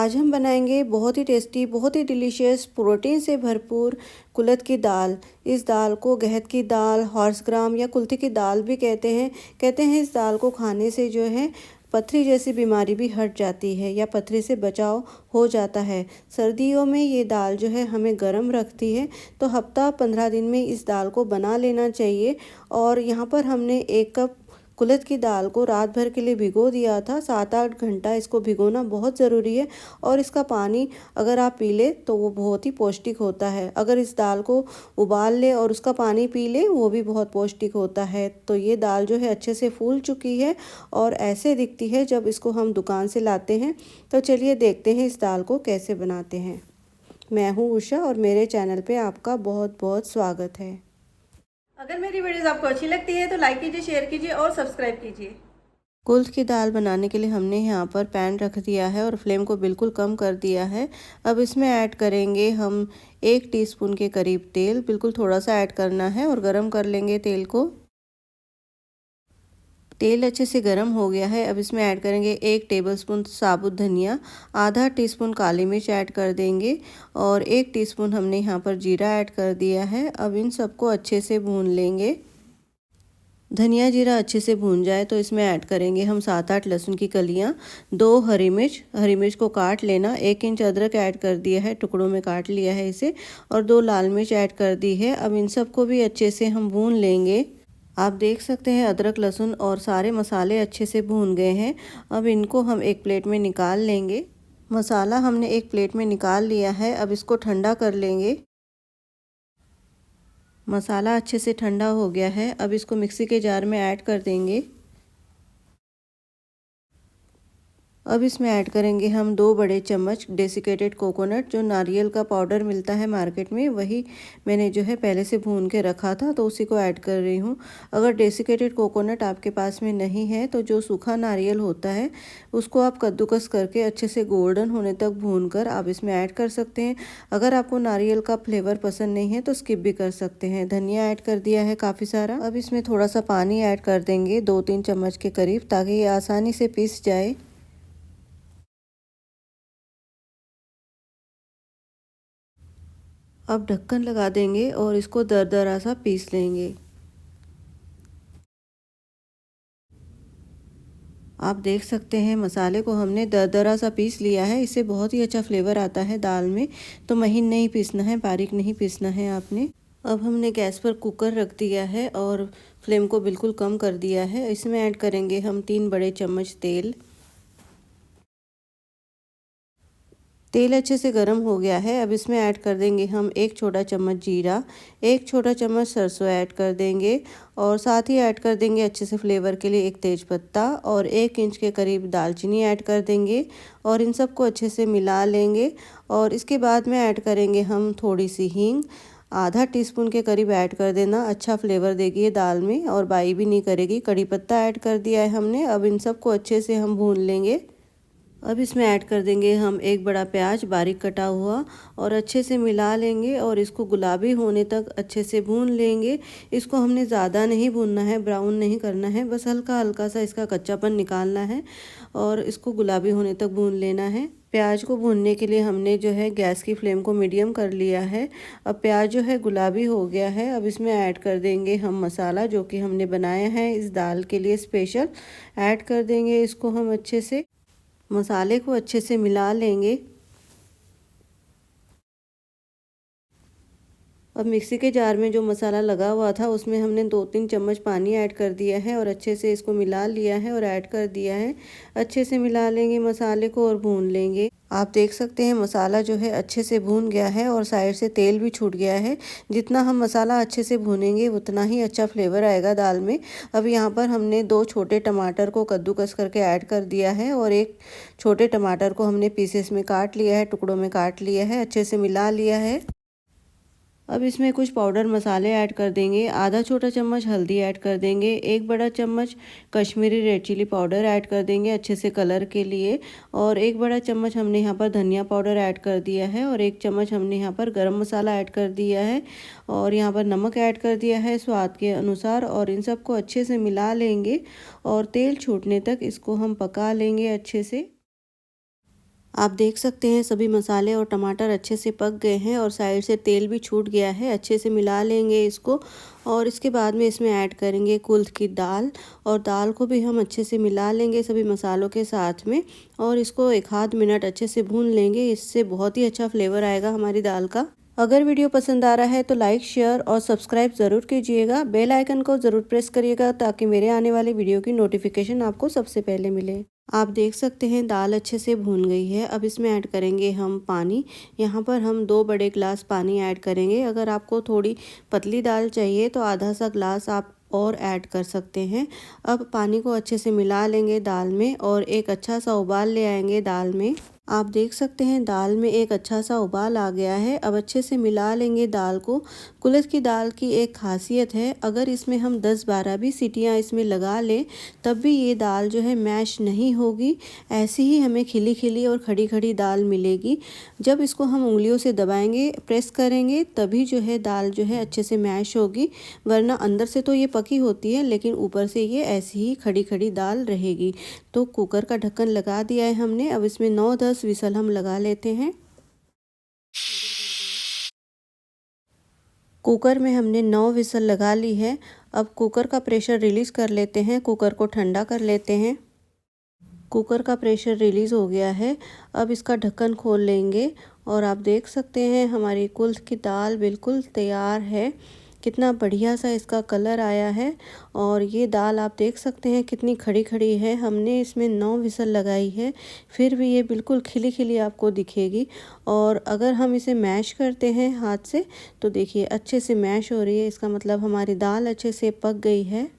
आज हम बनाएंगे बहुत ही टेस्टी, बहुत ही डिलीशियस, प्रोटीन से भरपूर कुलथ की दाल। इस दाल को गहत की दाल, हॉर्स ग्राम या कुल्थी की दाल भी कहते हैं। इस दाल को खाने से जो है पथरी जैसी बीमारी भी हट जाती है या पथरी से बचाव हो जाता है। सर्दियों में ये दाल जो है हमें गर्म रखती है, तो हफ्ता 15 दिन में इस दाल को बना लेना चाहिए। और यहाँ पर हमने 1 कप कुलथ की दाल को रात भर के लिए भिगो दिया था। 7-8 घंटा इसको भिगोना बहुत ज़रूरी है। और इसका पानी अगर आप पी ले तो वो बहुत ही पौष्टिक होता है। अगर इस दाल को उबाल ले और उसका पानी पी ले, वो भी बहुत पौष्टिक होता है। तो ये दाल जो है अच्छे से फूल चुकी है और ऐसे दिखती है जब इसको हम दुकान से लाते हैं। तो चलिए देखते हैं इस दाल को कैसे बनाते हैं। मैं हूँ उषा और मेरे चैनल पे आपका बहुत बहुत स्वागत है। अगर मेरी वीडियोस आपको अच्छी लगती है तो लाइक कीजिए, शेयर कीजिए और सब्सक्राइब कीजिए। कुल्थ की दाल बनाने के लिए हमने यहाँ पर पैन रख दिया है और फ्लेम को बिल्कुल कम कर दिया है। अब इसमें ऐड करेंगे हम 1 टीस्पून के करीब तेल। बिल्कुल थोड़ा सा ऐड करना है और गरम कर लेंगे तेल को। तेल अच्छे से गरम हो गया है। अब इसमें ऐड करेंगे 1 टेबलस्पून साबुत धनिया, आधा टीस्पून काली मिर्च ऐड कर देंगे और 1 टीस्पून हमने यहाँ पर जीरा ऐड कर दिया है। अब इन सबको अच्छे से भून लेंगे। धनिया जीरा अच्छे से भून जाए तो इसमें ऐड करेंगे हम 7-8 लहसुन की कलियां, 2 हरी मिर्च को काट लेना, 1 इंच अदरक ऐड कर दिया है, टुकड़ों में काट लिया है इसे, और 2 लाल मिर्च ऐड कर दी है। अब इन सबको भी अच्छे से हम भून लेंगे। आप देख सकते हैं अदरक, लहसुन और सारे मसाले अच्छे से भून गए हैं। अब इनको हम एक प्लेट में निकाल लेंगे। मसाला हमने एक प्लेट में निकाल लिया है। अब इसको ठंडा कर लेंगे। मसाला अच्छे से ठंडा हो गया है। अब इसको मिक्सी के जार में ऐड कर देंगे। अब इसमें ऐड करेंगे हम 2 बड़े चम्मच डेसिकेटेड कोकोनट। जो नारियल का पाउडर मिलता है मार्केट में, वही मैंने जो है पहले से भून के रखा था, तो उसी को ऐड कर रही हूँ। अगर डेसिकेटेड कोकोनट आपके पास में नहीं है तो जो सूखा नारियल होता है उसको आप कद्दूकस करके अच्छे से गोल्डन होने तक भून कर आप इसमें ऐड कर सकते हैं। अगर आपको नारियल का फ्लेवर पसंद नहीं है तो स्किप भी कर सकते हैं। धनिया ऐड कर दिया है काफ़ी सारा। अब इसमें थोड़ा सा पानी ऐड कर देंगे, 2-3 चम्मच के करीब, ताकि ये आसानी से पीस जाए। अब ढक्कन लगा देंगे और इसको दरदरा सा पीस लेंगे। आप देख सकते हैं मसाले को हमने दरदरा सा पीस लिया है। इससे बहुत ही अच्छा फ्लेवर आता है दाल में। तो महीन नहीं पीसना है, बारीक नहीं पीसना है आपने। अब हमने गैस पर कुकर रख दिया है और फ्लेम को बिल्कुल कम कर दिया है। इसमें ऐड करेंगे हम 3 बड़े चम्मच तेल। तेल अच्छे से गर्म हो गया है। अब इसमें ऐड कर देंगे हम 1 छोटा चम्मच जीरा, 1 छोटा चम्मच सरसों ऐड कर देंगे और साथ ही ऐड कर देंगे अच्छे से फ्लेवर के लिए 1 तेज़पत्ता और 1 इंच के करीब दालचीनी ऐड कर देंगे और इन सबको अच्छे से मिला लेंगे। और इसके बाद में ऐड करेंगे हम थोड़ी सी हींग, आधा टीस्पून के करीब ऐड कर देना। अच्छा फ्लेवर देगी ये दाल में और बाई भी नहीं करेगी। कड़ी पत्ता ऐड कर दिया है हमने। अब इन सबको अच्छे से हम भून लेंगे। अब इसमें ऐड कर देंगे हम 1 बड़ा प्याज बारीक कटा हुआ और अच्छे से मिला लेंगे और इसको गुलाबी होने तक अच्छे से भून लेंगे। इसको हमने ज़्यादा नहीं भूनना है, ब्राउन नहीं करना है, बस हल्का हल्का सा इसका कच्चापन निकालना है और इसको गुलाबी होने तक भून लेना है। प्याज को भूनने के लिए हमने जो है गैस की फ्लेम को मीडियम कर लिया है। अब प्याज जो है गुलाबी हो गया है। अब इसमें ऐड कर देंगे हम मसाला जो कि हमने बनाया है इस दाल के लिए स्पेशल। ऐड कर देंगे इसको हम अच्छे से, मसाले को अच्छे से मिला लेंगे। अब मिक्सी के जार में जो मसाला लगा हुआ था उसमें हमने 2-3 चम्मच पानी ऐड कर दिया है और अच्छे से इसको मिला लिया है और ऐड कर दिया है। अच्छे से मिला लेंगे मसाले को और भून लेंगे। आप देख सकते हैं मसाला जो है अच्छे से भून गया है और साइड से तेल भी छूट गया है। जितना हम मसाला अच्छे से भूनेंगे उतना ही अच्छा फ्लेवर आएगा दाल में। अब यहाँ पर हमने 2 छोटे टमाटर को कद्दूकस करके ऐड कर दिया है और 1 छोटे टमाटर को हमने पीसेस में काट लिया है, टुकड़ों में काट लिया है, अच्छे से मिला लिया है। अब इसमें कुछ पाउडर मसाले ऐड कर देंगे। आधा छोटा चम्मच हल्दी ऐड कर देंगे, 1 बड़ा चम्मच Kashmiri red chilli powder add कर देंगे अच्छे से कलर के लिए, और 1 बड़ा चम्मच हमने यहाँ पर धनिया पाउडर ऐड कर दिया है और 1 चम्मच हमने यहाँ पर गरम मसाला ऐड कर दिया है और यहाँ पर नमक ऐड कर दिया है स्वाद के अनुसार। और इन सबको अच्छे से मिला लेंगे और तेल छूटने तक इसको हम पका लेंगे अच्छे से। आप देख सकते हैं सभी मसाले और टमाटर अच्छे से पक गए हैं और साइड से तेल भी छूट गया है। अच्छे से मिला लेंगे इसको और इसके बाद में इसमें ऐड करेंगे कुल्थ की दाल और दाल को भी हम अच्छे से मिला लेंगे सभी मसालों के साथ में और इसको एक आध मिनट अच्छे से भून लेंगे। इससे बहुत ही अच्छा फ्लेवर आएगा हमारी दाल का। अगर वीडियो पसंद आ रहा है तो लाइक, शेयर और सब्सक्राइब ज़रूर कीजिएगा। बेल आइकन को ज़रूर प्रेस करिएगा ताकि मेरे आने वाले वीडियो की नोटिफिकेशन आपको सबसे पहले मिले। आप देख सकते हैं दाल अच्छे से भून गई है। अब इसमें ऐड करेंगे हम पानी। यहाँ पर हम 2 बड़े गिलास पानी ऐड करेंगे। अगर आपको थोड़ी पतली दाल चाहिए तो आधा सा गिलास आप और ऐड कर सकते हैं। अब पानी को अच्छे से मिला लेंगे दाल में और एक अच्छा सा उबाल ले आएंगे दाल में। आप देख सकते हैं दाल में एक अच्छा सा उबाल आ गया है। अब अच्छे से मिला लेंगे दाल को। कुल्थ की दाल की एक खासियत है, अगर इसमें हम 10-12 भी सीटियाँ इसमें लगा लें तब भी ये दाल जो है मैश नहीं होगी। ऐसी ही हमें खिली खिली और खड़ी खड़ी दाल मिलेगी। जब इसको हम उंगलियों से दबाएंगे, प्रेस करेंगे, तभी जो है दाल जो है अच्छे से मैश होगी। वरना अंदर से तो ये पकी होती है लेकिन ऊपर से ये ऐसी ही खड़ी खड़ी दाल रहेगी। तो कुकर का ढक्कन लगा दिया है हमने। अब इसमें 9-10 विसल हम लगा लेते हैं। कुकर में हमने 9 विसल लगा ली है। अब कुकर का प्रेशर रिलीज़ कर लेते हैं। कुकर को ठंडा कर लेते हैं। कुकर का प्रेशर रिलीज़ हो गया है। अब इसका ढक्कन खोल लेंगे और आप देख सकते हैं हमारी कुल्थ की दाल बिल्कुल तैयार है। कितना बढ़िया सा इसका कलर आया है और ये दाल आप देख सकते हैं कितनी खड़ी खड़ी है। हमने इसमें 9 विसल लगाई है फिर भी ये बिल्कुल खिली खिली आपको दिखेगी। और अगर हम इसे मैश करते हैं हाथ से तो देखिए अच्छे से मैश हो रही है। इसका मतलब हमारी दाल अच्छे से पक गई है।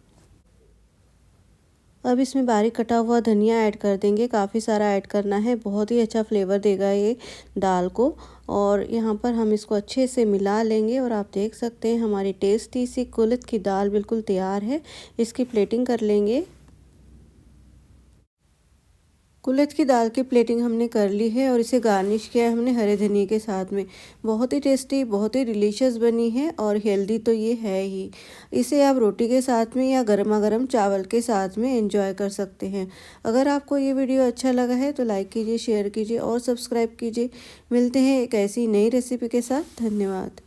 अब इसमें बारीक कटा हुआ धनिया ऐड कर देंगे। काफ़ी सारा ऐड करना है, बहुत ही अच्छा फ्लेवर देगा ये दाल को। और यहाँ पर हम इसको अच्छे से मिला लेंगे और आप देख सकते हैं हमारी टेस्टी सी कुल्थ की दाल बिल्कुल तैयार है। इसकी प्लेटिंग कर लेंगे। कुल्थ की दाल की प्लेटिंग हमने कर ली है और इसे गार्निश किया है हमने हरे धनिए के साथ में। बहुत ही टेस्टी, बहुत ही डिलीशियस बनी है और हेल्दी तो ये है ही। इसे आप रोटी के साथ में या गर्मा गर्म चावल के साथ में एंजॉय कर सकते हैं। अगर आपको ये वीडियो अच्छा लगा है तो लाइक कीजिए, शेयर कीजिए और सब्सक्राइब कीजिए। मिलते हैं एक ऐसी नई रेसिपी के साथ। धन्यवाद।